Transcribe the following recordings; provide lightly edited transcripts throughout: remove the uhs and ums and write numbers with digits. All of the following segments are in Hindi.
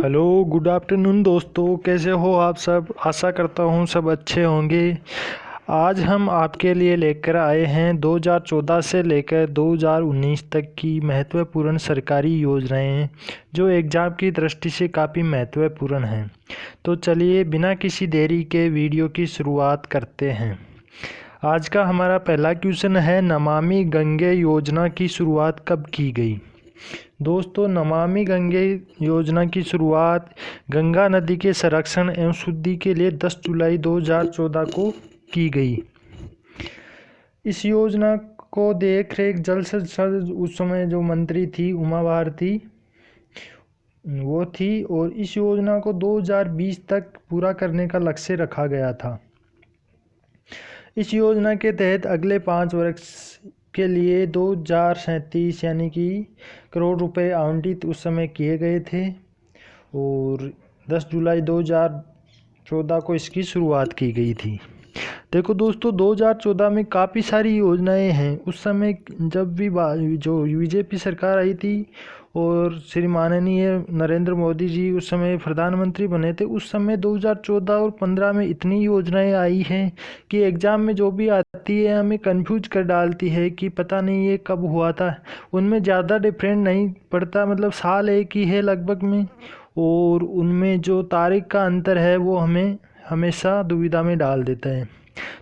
हेलो, गुड आफ्टरनून दोस्तों। कैसे हो आप सब? आशा करता हूँ सब अच्छे होंगे। आज हम आपके लिए लेकर आए हैं 2014 से लेकर 2019 तक की महत्वपूर्ण सरकारी योजनाएं जो एग्ज़ाम की दृष्टि से काफ़ी महत्वपूर्ण हैं। तो चलिए बिना किसी देरी के वीडियो की शुरुआत करते हैं। आज का हमारा पहला क्वेश्चन है, नमामि गंगे योजना की शुरुआत कब की गई? दोस्तों, नमामि गंगे योजना की शुरुआत गंगा नदी के संरक्षण एवं शुद्धि के लिए 10 जुलाई 2014 को की गई। इस योजना को देख रेख जल संसाधन उस समय जो मंत्री थी उमा भारती वो थी, और इस योजना को 2020 तक पूरा करने का लक्ष्य रखा गया था। इस योजना के तहत अगले 5 वर्ष के लिए 2037 यानी कि करोड़ रुपए आवंटित उस समय किए गए थे, और 10 जुलाई 2014 को इसकी शुरुआत की गई थी। देखो दोस्तों, 2014 में काफ़ी सारी योजनाएं हैं। उस समय जब भी जो बीजेपी सरकार आई थी और श्री माननीय नरेंद्र मोदी जी उस समय प्रधानमंत्री बने थे, उस समय 2014 और 15 में इतनी योजनाएं आई हैं कि एग्ज़ाम में जो भी आती है हमें कंफ्यूज कर डालती है कि पता नहीं ये कब हुआ था। उनमें ज़्यादा डिफरेंट नहीं पड़ता, मतलब साल एक ही है लगभग में, और उनमें जो तारीख का अंतर है वो हमें हमेशा दुविधा में डाल देता है।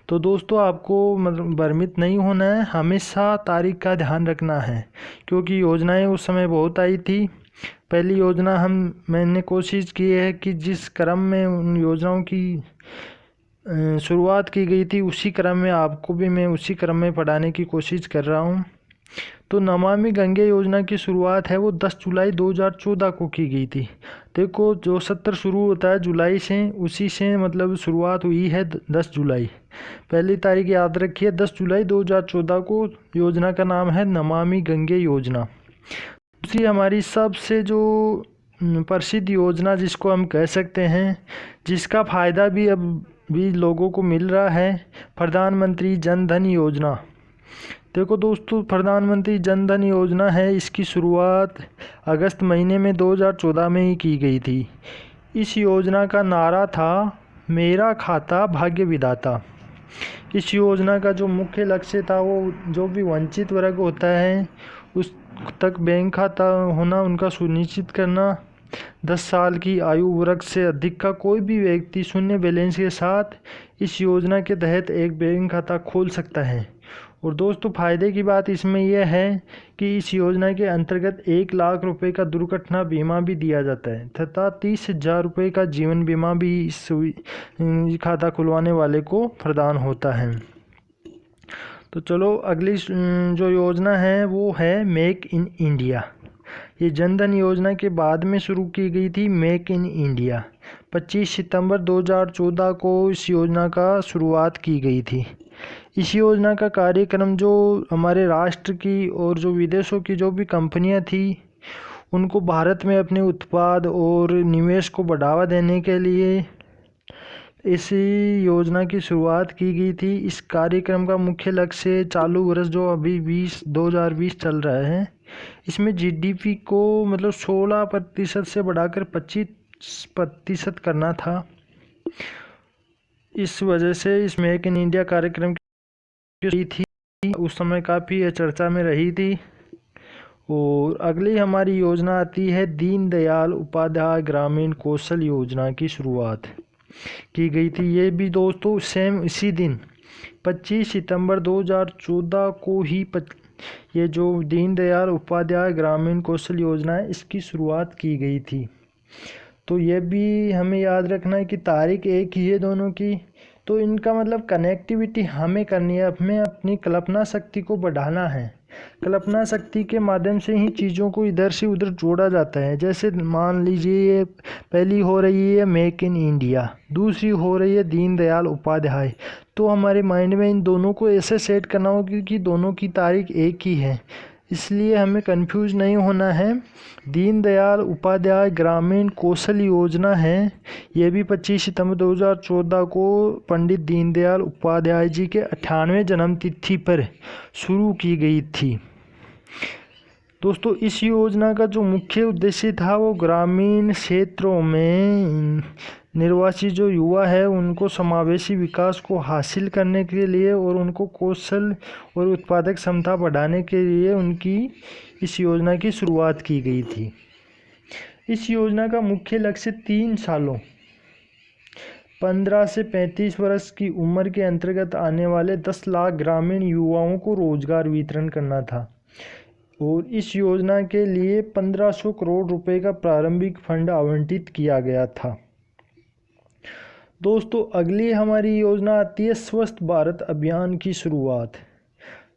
तो दोस्तों, आपको मतलब भ्रमित नहीं होना है, हमेशा तारीख का ध्यान रखना है, क्योंकि योजनाएं उस समय बहुत आई थी। पहली योजना मैंने कोशिश की है कि जिस क्रम में उन योजनाओं की शुरुआत की गई थी उसी क्रम में आपको भी मैं उसी क्रम में पढ़ाने की कोशिश कर रहा हूँ। तो नमामि गंगे योजना की शुरुआत है वो 10 जुलाई 2014 को की गई थी। देखो, जो सत्र शुरू होता है जुलाई से, उसी से मतलब शुरुआत हुई है 10 जुलाई। पहली तारीख याद रखिए, 10 जुलाई 2014 को। योजना का नाम है नमामि गंगे योजना। दूसरी हमारी सबसे जो प्रसिद्ध योजना जिसको हम कह सकते हैं, जिसका फ़ायदा भी अब भी लोगों को मिल रहा है, प्रधानमंत्री जन धन योजना। देखो दोस्तों, प्रधानमंत्री जन धन योजना है, इसकी शुरुआत अगस्त महीने में 2014 में ही की गई थी। इस योजना का नारा था, मेरा खाता भाग्य विधाता। इस योजना का जो मुख्य लक्ष्य था वो जो भी वंचित वर्ग होता है उस तक बैंक खाता होना उनका सुनिश्चित करना। 10 साल की आयु वर्ग से अधिक का कोई भी व्यक्ति शून्य बैलेंस के साथ इस योजना के तहत एक बैंक खाता खोल सकता है। और दोस्तों, फ़ायदे की बात इसमें यह है कि इस योजना के अंतर्गत 1 लाख रुपए का दुर्घटना बीमा भी दिया जाता है तथा 30,000 रुपये का जीवन बीमा भी इस खाता खुलवाने वाले को प्रदान होता है। तो चलो, अगली जो योजना है वो है मेक इन इंडिया। ये जन धन योजना के बाद में शुरू की गई थी मेक इन इंडिया। 25 सितंबर 2014 को इस योजना का शुरुआत की गई थी। इस योजना का कार्यक्रम जो हमारे राष्ट्र की और जो विदेशों की जो भी कंपनियां थी उनको भारत में अपने उत्पाद और निवेश को बढ़ावा देने के लिए इसी योजना की शुरुआत की गई थी। इस कार्यक्रम का मुख्य लक्ष्य चालू वर्ष जो अभी 2020 चल रहा है, इसमें जीडीपी को मतलब 16% से बढ़ाकर 25% करना था। इस वजह से इस मेक इन इंडिया कार्यक्रम की थी, उस समय काफ़ी चर्चा में रही थी। और अगली हमारी योजना आती है दीनदयाल उपाध्याय ग्रामीण कौशल योजना की शुरुआत की गई थी। ये भी दोस्तों सेम इसी दिन 25 सितंबर 2014 को ही ये जो दीनदयाल उपाध्याय ग्रामीण कौशल योजना है इसकी शुरुआत की गई थी। तो ये भी हमें याद रखना है कि तारीख एक ही है दोनों की। तो इनका मतलब कनेक्टिविटी हमें करनी है, हमें अपनी कल्पना शक्ति को बढ़ाना है। कल्पना शक्ति के माध्यम से ही चीज़ों को इधर से उधर जोड़ा जाता है। जैसे मान लीजिए ये पहली हो रही है मेक इन इंडिया, दूसरी हो रही है दीनदयाल उपाध्याय, तो हमारे माइंड में इन दोनों को ऐसे सेट करना होगा कि दोनों की तारीख एक ही है, इसलिए हमें कंफ्यूज नहीं होना है। दीनदयाल उपाध्याय ग्रामीण कौशल योजना है, ये भी 25 सितंबर 2014 को पंडित दीनदयाल उपाध्याय जी के 98वें जन्म तिथि पर शुरू की गई थी। दोस्तों इस योजना का जो मुख्य उद्देश्य था वो ग्रामीण क्षेत्रों में निर्वासित जो युवा है उनको समावेशी विकास को हासिल करने के लिए और उनको कौशल और उत्पादक क्षमता बढ़ाने के लिए उनकी इस योजना की शुरुआत की गई थी। इस योजना का मुख्य लक्ष्य 3 सालों 15 से 35 वर्ष की उम्र के अंतर्गत आने वाले 10 लाख ग्रामीण युवाओं को रोजगार वितरण करना था और इस योजना के लिए 1500 करोड़ रुपए का प्रारंभिक फंड आवंटित किया गया था। दोस्तों अगली हमारी योजना आती है स्वस्थ भारत अभियान की शुरुआत।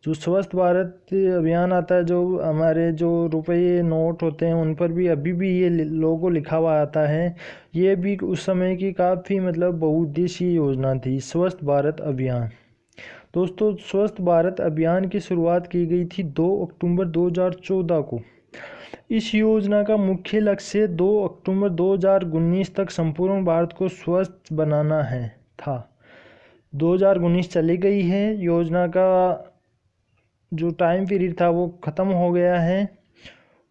जो स्वस्थ भारत अभियान आता है, जो हमारे जो रुपये नोट होते हैं उन पर भी अभी भी ये लोगो लिखा हुआ आता है। ये भी उस समय की काफ़ी मतलब बहुउद्देशीय योजना थी, स्वस्थ भारत अभियान। दोस्तों स्वस्थ भारत अभियान की शुरुआत की गई थी 2 अक्टूबर 2014 को। इस योजना का मुख्य लक्ष्य 2 अक्टूबर 2019 तक संपूर्ण भारत को स्वस्थ बनाना है था। 2019 चली गई है, योजना का जो टाइम पीरियड था वो ख़त्म हो गया है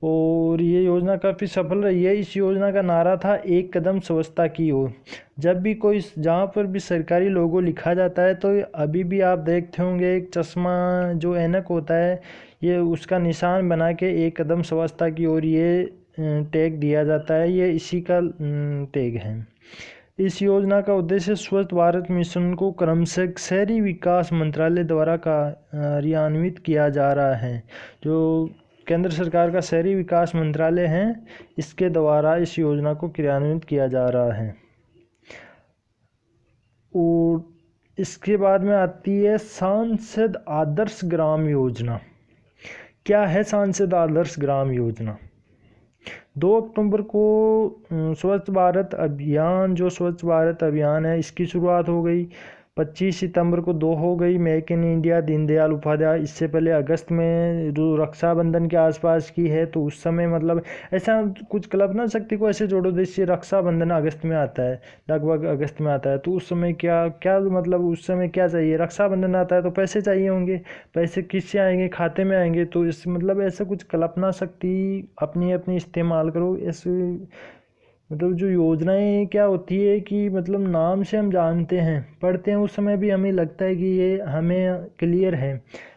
और ये योजना काफ़ी सफल रही है। इस योजना का नारा था एक कदम स्वच्छता की ओर। जब भी कोई जहाँ पर भी सरकारी लोगो लिखा जाता है तो अभी भी आप देखते होंगे एक चश्मा जो ऐनक होता है, ये उसका निशान बना के एक कदम स्वच्छता की ओर ये टैग दिया जाता है, ये इसी का टैग है। इस योजना का उद्देश्य स्वच्छ भारत मिशन को क्रमशः शहरी विकास मंत्रालय द्वारा कार्यान्वित किया जा रहा है। जो केंद्र सरकार का शहरी विकास मंत्रालय है, इसके द्वारा इस योजना को क्रियान्वित किया जा रहा है। और इसके बाद में आती है सांसद आदर्श ग्राम योजना। क्या है सांसद आदर्श ग्राम योजना? 2 अक्टूबर को स्वच्छ भारत अभियान, जो स्वच्छ भारत अभियान है इसकी शुरुआत हो गई। 25 सितंबर को 2 हो गई make in India Deendayal Upadhyay. इससे पहले अगस्त में जो रक्षाबंधन के आसपास की है, तो उस समय मतलब ऐसा कुछ कल्पना शक्ति को ऐसे जोड़ो जैसे रक्षाबंधन अगस्त में आता है, लगभग अगस्त में आता है, तो उस समय क्या क्या मतलब उस समय क्या चाहिए, रक्षाबंधन आता है तो पैसे चाहिए होंगे, पैसे किससे आएंगे, खाते में आएंगे। तो इस मतलब ऐसा कुछ कल्पना शक्ति अपनी अपनी इस्तेमाल करो। ऐसे मतलब जो योजनाएं क्या होती है कि मतलब नाम से हम जानते हैं, पढ़ते हैं, उस समय भी हमें लगता है कि ये हमें क्लियर है,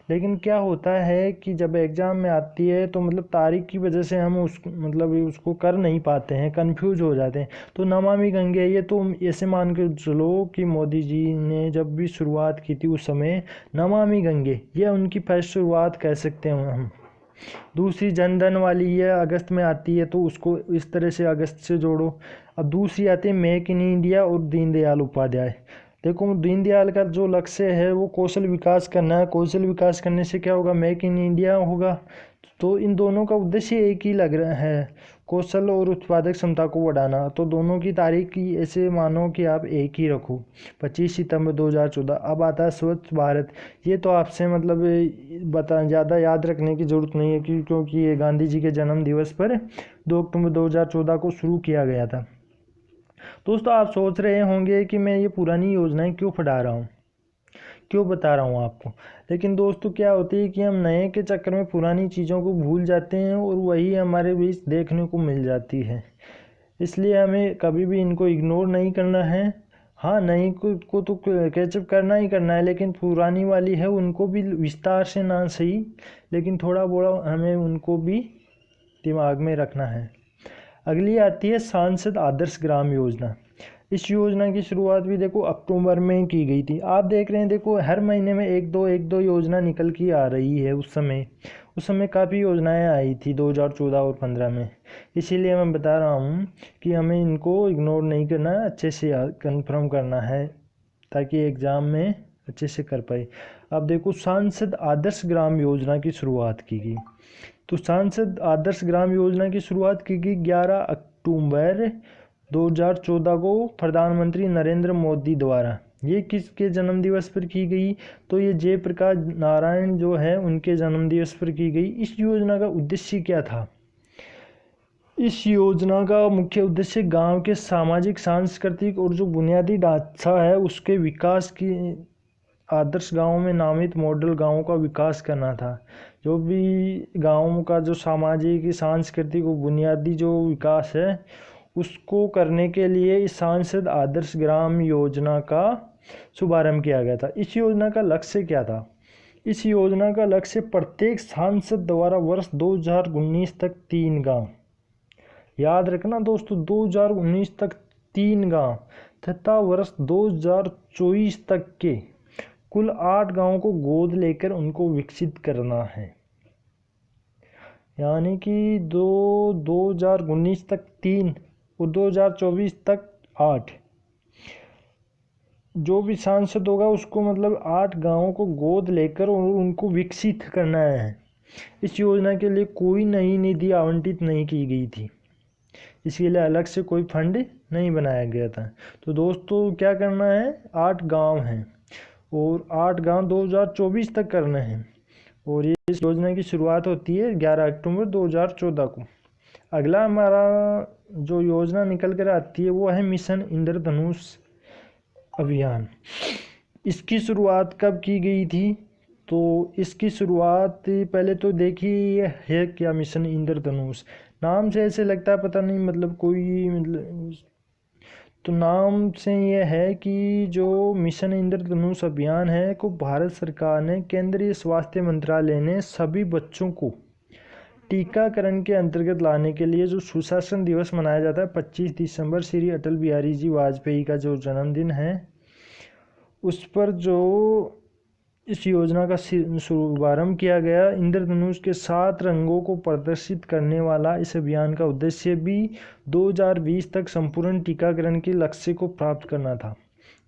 लेकिन क्या होता है कि जब एग्ज़ाम में आती है तो मतलब तारीख की वजह से हम उसको कर नहीं पाते हैं, कंफ्यूज हो जाते हैं। तो नमामि गंगे, ये तो ऐसे मान के चलो कि मोदी जी ने जब भी शुरुआत की थी उस समय नमामि गंगे, ये उनकी फर्स्ट शुरुआत कह सकते हैं हम। दूसरी जनधन वाली ये अगस्त में आती है, तो उसको इस तरह से अगस्त से जोड़ो। अब दूसरी आती है मेक इन इंडिया और दीनदयाल उपाध्याय। देखो दीनदयाल का जो लक्ष्य है वो कौशल विकास करना है, कौशल विकास करने से क्या होगा, मेक इन इंडिया होगा। तो इन दोनों का उद्देश्य एक ही लग रहा है, कौशल और उत्पादक क्षमता को बढ़ाना। तो दोनों की तारीख की ऐसे मानो कि आप एक ही रखो, 25 सितंबर 2014। अब आता है स्वच्छ भारत। ये तो आपसे मतलब ज़्यादा याद रखने की ज़रूरत नहीं है क्योंकि ये गांधी जी के जन्म दिवस पर 2 अक्टूबर 2014 को शुरू किया गया था। दोस्तों आप सोच रहे होंगे कि मैं ये पुरानी योजनाएं क्यों पढ़ा रहा हूँ, क्यों बता रहा हूँ आपको। लेकिन दोस्तों क्या होती है कि हम नए के चक्कर में पुरानी चीज़ों को भूल जाते हैं और वही हमारे बीच देखने को मिल जाती है। इसलिए हमें कभी भी इनको इग्नोर नहीं करना है। हाँ, नई को तो कैचअप करना ही करना है, लेकिन पुरानी वाली है उनको भी विस्तार से ना सही, लेकिन थोड़ा बड़ा हमें उनको भी दिमाग में रखना है। अगली आती है सांसद आदर्श ग्राम योजना। इस योजना की शुरुआत भी देखो अक्टूबर में की गई थी। आप देख रहे हैं, देखो हर महीने में एक दो योजना निकल के आ रही है। उस समय काफ़ी योजनाएं आई थी 2014 और 15 में। इसीलिए मैं बता रहा हूँ कि हमें इनको इग्नोर नहीं करना है, अच्छे से कंफर्म करना है ताकि एग्ज़ाम में अच्छे से कर पाए। अब देखो सांसद आदर्श ग्राम योजना की शुरुआत की गई। तो सांसद आदर्श ग्राम योजना की शुरुआत की गई 11 अक्टूबर 2014 को प्रधानमंत्री नरेंद्र मोदी द्वारा। ये किसके जन्मदिवस पर की गई, तो ये जयप्रकाश नारायण जो है उनके जन्मदिवस पर की गई। इस योजना का उद्देश्य क्या था? इस योजना का मुख्य उद्देश्य गांव के सामाजिक, सांस्कृतिक और जो बुनियादी ढांचा है उसके विकास की आदर्श गाँव में नामित मॉडल गाँव का विकास करना था। जो भी गाँव का जो सामाजिक सांस्कृतिक बुनियादी जो विकास है उसको करने के लिए इस सांसद आदर्श ग्राम योजना का शुभारंभ किया गया था। इस योजना का लक्ष्य क्या था? इस योजना का लक्ष्य प्रत्येक सांसद द्वारा वर्ष 2019 तक 3 गाँव, याद रखना दोस्तों, 2019 तक 3 गाँव तथा वर्ष 2024 तक के कुल 8 गाँवों को गोद लेकर उनको विकसित करना है। यानी कि 2019 तक 3 और 2024 तक 8, जो भी सांसद होगा उसको मतलब 8 गाँवों को गोद लेकर और उनको विकसित करना है। इस योजना के लिए कोई नई निधि आवंटित नहीं की गई थी, इसके लिए अलग से कोई फंड नहीं बनाया गया था। तो दोस्तों क्या करना है, 8 गांव हैं और 8 गांव 2024 तक करना है। और ये इस योजना की शुरुआत होती है 11 अक्टूबर 2014 को। अगला हमारा जो योजना निकल कर आती है वो है मिशन इंद्रधनुष अभियान। इसकी शुरुआत कब की गई थी? तो इसकी शुरुआत पहले तो देखिए है क्या मिशन इंद्रधनुष। नाम से ऐसे लगता है पता नहीं मतलब कोई मतलब, तो नाम से ये है कि जो मिशन इंद्रधनुष अभियान है को भारत सरकार ने केंद्रीय स्वास्थ्य मंत्रालय ने सभी बच्चों को टीकाकरण के अंतर्गत लाने के लिए जो सुशासन दिवस मनाया जाता है 25 दिसंबर श्री अटल बिहारी जी वाजपेयी का जो जन्मदिन है उस पर जो इस योजना का शुभारंभ किया गया। इंद्रधनुष के 7 रंगों को प्रदर्शित करने वाला इस अभियान का उद्देश्य भी 2020 तक संपूर्ण टीकाकरण के लक्ष्य को प्राप्त करना था।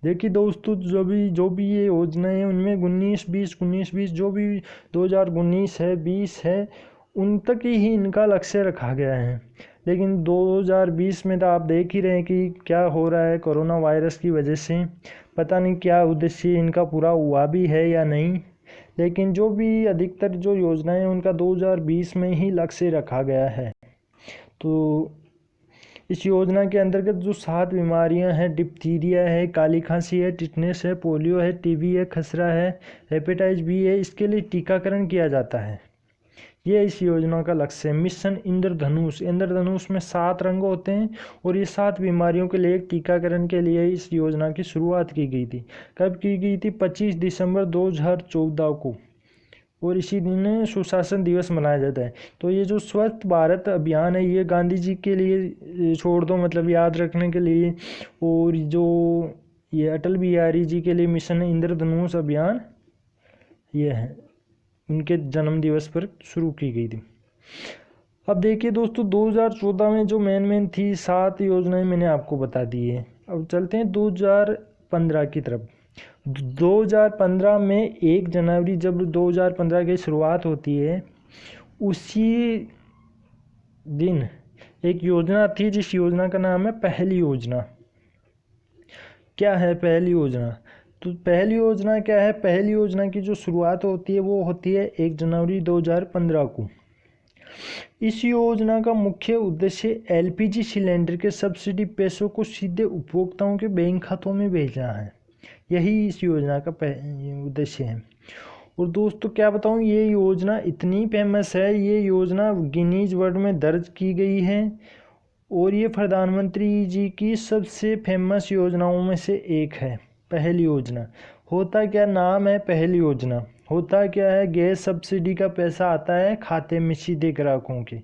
देखिए दोस्तों, जो भी ये योजना है उनमें 19-20 जो भी 2019 है 20 है उन तक ही इनका लक्ष्य रखा गया है। लेकिन 2020 में तो आप देख ही रहे हैं कि क्या हो रहा है, कोरोना वायरस की वजह से पता नहीं क्या उद्देश्य इनका पूरा हुआ भी है या नहीं। लेकिन जो भी अधिकतर जो योजनाएं उनका 2020 में ही लक्ष्य रखा गया है। तो इस योजना के अंतर्गत जो 7 बीमारियां हैं, डिप्थीरिया है, काली खांसी है, टिटनेस है, पोलियो है, टीबी है, खसरा है, हेपेटाइटिस बी है, इसके लिए टीकाकरण किया जाता है। ये इस योजना का लक्ष्य है। मिशन इंद्रधनुष में 7 रंग होते हैं और ये 7 बीमारियों के लिए टीकाकरण के लिए इस योजना की शुरुआत की गई थी। कब की गई थी? 25 दिसंबर 2014 को, और इसी दिन सुशासन दिवस मनाया जाता है। तो ये जो स्वच्छ भारत अभियान है ये गांधी जी के लिए छोड़ दो मतलब याद रखने के लिए, और जो ये अटल बिहारी जी के लिए मिशन इंद्रधनुष अभियान ये है, उनके जन्म दिवस पर शुरू की गई थी। अब देखिए दोस्तों 2014 में जो मेन थी 7 योजनाएं मैंने आपको बता दी है। अब चलते हैं 2015 की तरफ। 2015 में 1 जनवरी जब 2015 की शुरुआत होती है उसी दिन एक योजना थी जिस योजना का नाम है पहल योजना। क्या है पहल योजना? तो पहल योजना क्या है? पहल योजना की जो शुरुआत होती है वो होती है 1 जनवरी 2015 को। इस योजना का मुख्य उद्देश्य एलपीजी सिलेंडर के सब्सिडी पैसों को सीधे उपभोक्ताओं के बैंक खातों में भेजना है। यही इस योजना का उद्देश्य है। और दोस्तों क्या बताऊं, ये योजना इतनी फेमस है, ये योजना गिनीज वर्ल्ड में दर्ज की गई है और ये प्रधानमंत्री जी की सबसे फेमस योजनाओं में से एक है। पहल योजना होता क्या, नाम है पहल योजना, होता क्या है, गैस सब्सिडी का पैसा आता है खाते में सीधे ग्राहकों के।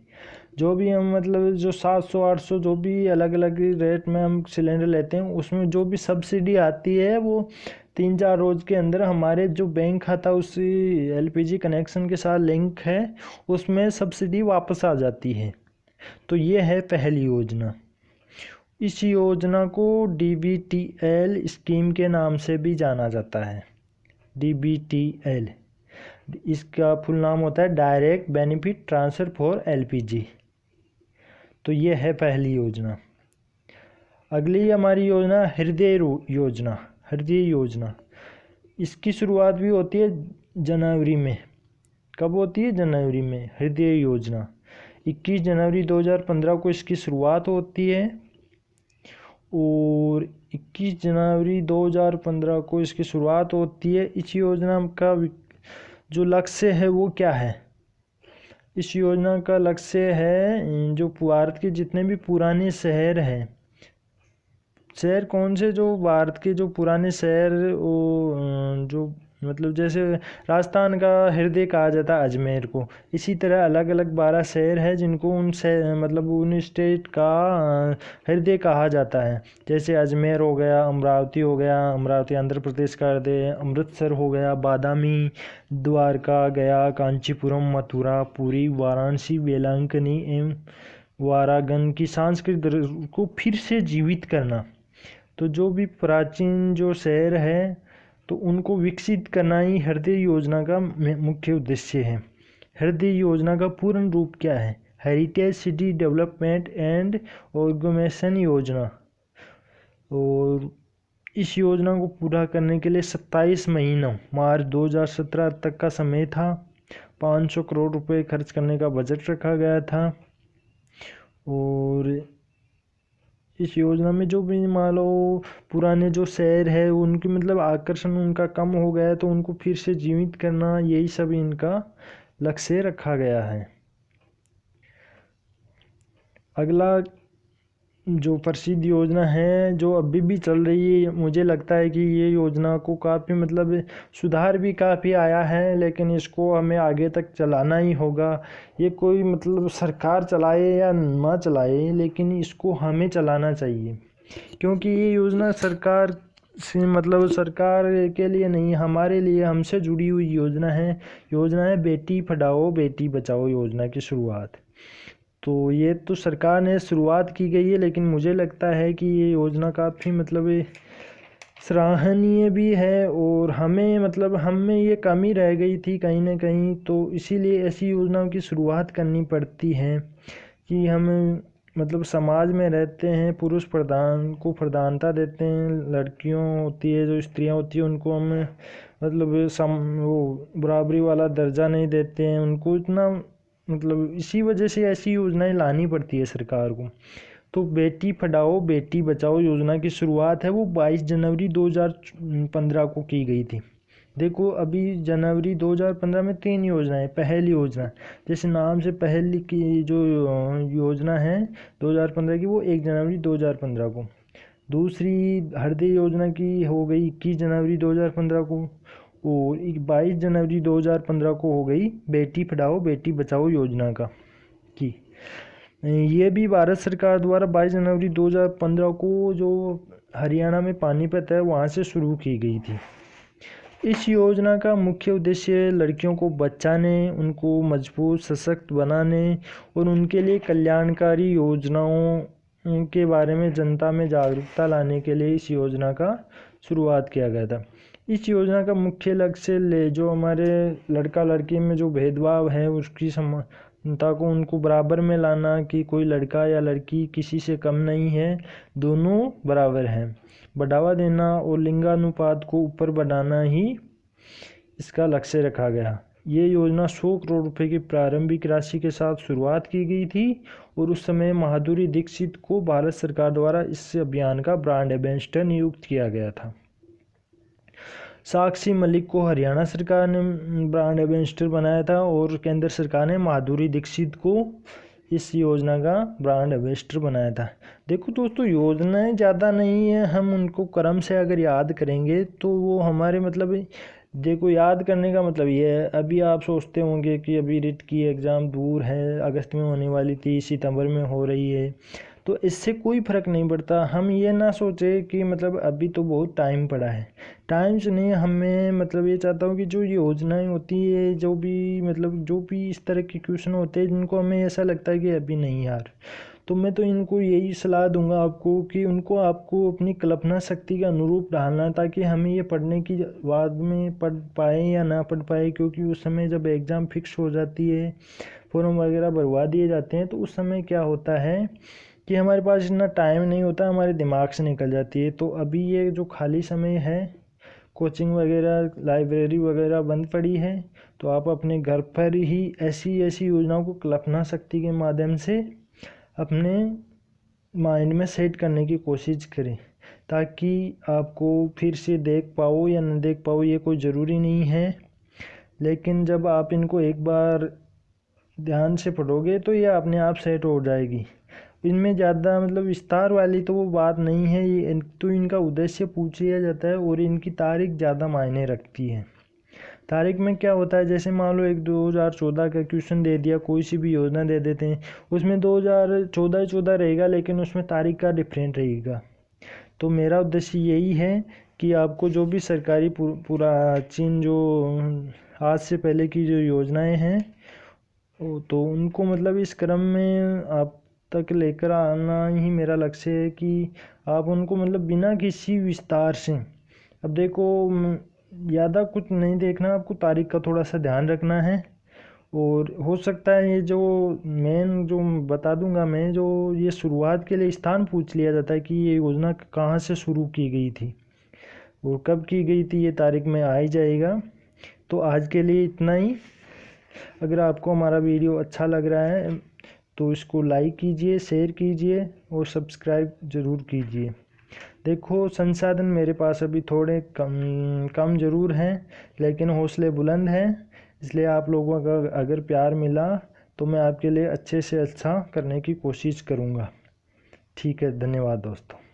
जो भी हम मतलब जो 700-800 जो भी अलग अलग रेट में हम सिलेंडर लेते हैं उसमें जो भी सब्सिडी आती है वो 3-4 रोज़ के अंदर हमारे जो बैंक खाता उस एलपीजी कनेक्शन के साथ लिंक है उसमें सब्सिडी वापस आ जाती है। तो ये है पहल योजना। इस योजना को डीबीटीएल स्कीम के नाम से भी जाना जाता है। डीबीटीएल इसका फुल नाम होता है direct benefit transfer for LPG. तो ये है पहली योजना। अगली हमारी योजना हृदय योजना। हृदय योजना इसकी शुरुआत भी होती है जनवरी में। कब होती है? जनवरी में। हृदय योजना 21 जनवरी 2015 को इसकी शुरुआत होती है और 21 जनवरी 2015 को इसकी शुरुआत होती है। इस योजना का जो लक्ष्य है वो क्या है? इस योजना का लक्ष्य है जो भारत के जितने भी पुराने शहर हैं, शहर कौन से, जो भारत के जो पुराने शहर, वो जो मतलब जैसे राजस्थान का हृदय कहा जाता है अजमेर को, इसी तरह अलग अलग 12 शहर है जिनको उन मतलब उन स्टेट का हृदय कहा जाता है। जैसे अजमेर हो गया, अमरावती हो गया, अमरावती आंध्र प्रदेश का हृदय, अमृतसर हो गया, बादामी, द्वारका, गया, कांचीपुरम, मथुरा, पुरी, वाराणसी, वेलांकनी एवं वाराणसी की सांस्कृतिक को फिर से जीवित करना। तो जो भी प्राचीन जो शहर है तो उनको विकसित करना ही हृदय योजना का मुख्य उद्देश्य है। हृदय योजना का पूर्ण रूप क्या है? Heritage city development and organisation योजना। और इस योजना को पूरा करने के लिए 27 महीनों मार्च 2017 तक का समय था। 500 करोड़ रुपए खर्च करने का बजट रखा गया था। और इस योजना में जो भी मान लो पुराने जो शहर है उनकी मतलब आकर्षण उनका कम हो गया है तो उनको फिर से जीवित करना, यही सब इनका लक्ष्य रखा गया है। अगला जो प्रसिद्ध योजना है जो अभी भी चल रही है, मुझे लगता है कि ये योजना को काफ़ी मतलब सुधार भी काफ़ी आया है, लेकिन इसको हमें आगे तक चलाना ही होगा। ये कोई मतलब सरकार चलाए या ना चलाए, लेकिन इसको हमें चलाना चाहिए, क्योंकि ये योजना सरकार से मतलब सरकार के लिए नहीं, हमारे लिए, हमसे जुड़ी हुई योजना है बेटी पढ़ाओ बेटी बचाओ योजना की शुरुआत। तो ये तो सरकार ने शुरुआत की गई है, लेकिन मुझे लगता है कि ये योजना काफ़ी मतलब सराहनीय भी है और हमें मतलब हम में ये कमी रह गई थी कहीं ना कहीं, तो इसीलिए ऐसी योजनाओं की शुरुआत करनी पड़ती है कि हम मतलब समाज में रहते हैं, पुरुष प्रधान को प्रधानता देते हैं, लड़कियों होती है जो स्त्रियां होती है उनको हम मतलब वो बराबरी वाला दर्जा नहीं देते हैं उनको इतना, मतलब इसी वजह से ऐसी योजनाएं लानी पड़ती है सरकार को। तो बेटी पढ़ाओ बेटी बचाओ योजना की शुरुआत है वो 22 जनवरी 2015 को की गई थी। देखो अभी जनवरी 2015 में 3 योजनाएं। पहली योजना जैसे नाम से पहली की जो योजना है 2015 की वो 1 जनवरी 2015 को। दूसरी हृदय योजना की हो गई 21 जनवरी 2015 को और 22 जनवरी 2015 को हो गई बेटी पढ़ाओ बेटी बचाओ योजना का की। ये भी भारत सरकार द्वारा 22 जनवरी 2015 को जो हरियाणा में पानीपत है वहाँ से शुरू की गई थी। इस योजना का मुख्य उद्देश्य लड़कियों को बचाने, उनको मजबूत सशक्त बनाने और उनके लिए कल्याणकारी योजनाओं के बारे में जनता में जागरूकता लाने के लिए इस योजना का शुरुआत किया गया था। इस योजना का मुख्य लक्ष्य जो हमारे लड़का लड़की में जो भेदभाव है उसकी समानता को उनको बराबर में लाना, कि कोई लड़का या लड़की किसी से कम नहीं है, दोनों बराबर हैं, बढ़ावा देना और लिंगानुपात को ऊपर बढ़ाना ही इसका लक्ष्य रखा गया। ये योजना 100 करोड़ रुपए की प्रारंभिक राशि के साथ शुरुआत की गई थी और उस समय माधुरी दीक्षित को भारत सरकार द्वारा इस अभियान का ब्रांड एम्बेसडर नियुक्त किया गया था। साक्षी मलिक को हरियाणा सरकार ने ब्रांड एम्बेसडर बनाया था और केंद्र सरकार ने माधुरी दीक्षित को इस योजना का ब्रांड एम्बेसडर बनाया था। देखो दोस्तों योजनाएं ज़्यादा नहीं है, हम उनको क्रम से अगर याद करेंगे तो वो हमारे मतलब देखो याद करने का मतलब ये है। अभी आप सोचते होंगे कि अभी रिट की एग्ज़ाम दूर है, अगस्त में होने वाली थी, सितंबर में हो रही है, तो इससे कोई फ़र्क नहीं पड़ता। हम ये ना सोचे कि मतलब अभी तो बहुत टाइम पड़ा है, टाइम से नहीं, हमें मतलब ये चाहता हूँ कि जो योजनाएं होती है, जो भी मतलब जो भी इस तरह के क्वेश्चन होते हैं जिनको हमें ऐसा लगता है कि अभी नहीं यार, तो मैं तो इनको यही सलाह दूंगा आपको कि उनको आपको अपनी कल्पना शक्ति के अनुरूप डालना, ताकि हमें ये पढ़ने की बाद में पढ़ पाए या ना पढ़ पाए, क्योंकि उस समय जब एग्ज़ाम फिक्स हो जाती है, फॉर्म वगैरह भरवा दिए जाते हैं, तो उस समय क्या होता है कि हमारे पास इतना टाइम नहीं होता, हमारे दिमाग से निकल जाती है। तो अभी ये जो खाली समय है, कोचिंग वगैरह लाइब्रेरी वगैरह बंद पड़ी है, तो आप अपने घर पर ही ऐसी ऐसी योजनाओं को कल्पना शक्ति के माध्यम से अपने माइंड में सेट करने की कोशिश करें। ताकि आपको फिर से देख पाओ या न देख पाओ ये कोई ज़रूरी नहीं है। लेकिन जब आप इनको एक बार ध्यान से पढ़ोगे तो ये अपने आप सेट हो जाएगी। इनमें ज़्यादा मतलब विस्तार वाली तो वो बात नहीं है, ये तो इनका उद्देश्य पूछ लिया जाता है और इनकी तारीख ज़्यादा मायने रखती है। तारीख में क्या होता है, जैसे मान लो एक 2014 का क्वेश्चन दे दिया, कोई सी भी योजना दे देते हैं, उसमें 2014 ही 14 रहेगा लेकिन उसमें तारीख का डिफरेंट रहेगा। तो मेरा उद्देश्य यही है कि आपको जो भी सरकारी प्राचीन जो आज से पहले की जो योजनाएं हैं तो उनको मतलब इस क्रम में आप तक लेकर आना ही मेरा लक्ष्य है कि आप उनको मतलब बिना किसी विस्तार से, अब देखो ज़्यादा कुछ नहीं देखना, आपको तारीख का थोड़ा सा ध्यान रखना है। और हो सकता है ये जो मेन जो बता दूंगा मैं, जो ये शुरुआत के लिए स्थान पूछ लिया जाता है कि ये योजना कहाँ से शुरू की गई थी और कब की गई थी, ये तारीख में आ ही जाएगा। तो आज के लिए इतना ही। अगर आपको हमारा वीडियो अच्छा लग रहा है तो इसको लाइक कीजिए, शेयर कीजिए और सब्सक्राइब ज़रूर कीजिए। देखो संसाधन मेरे पास अभी थोड़े कम ज़रूर हैं लेकिन हौसले बुलंद हैं, इसलिए आप लोगों का अगर प्यार मिला तो मैं आपके लिए अच्छे से अच्छा करने की कोशिश करूँगा। ठीक है, धन्यवाद दोस्तों।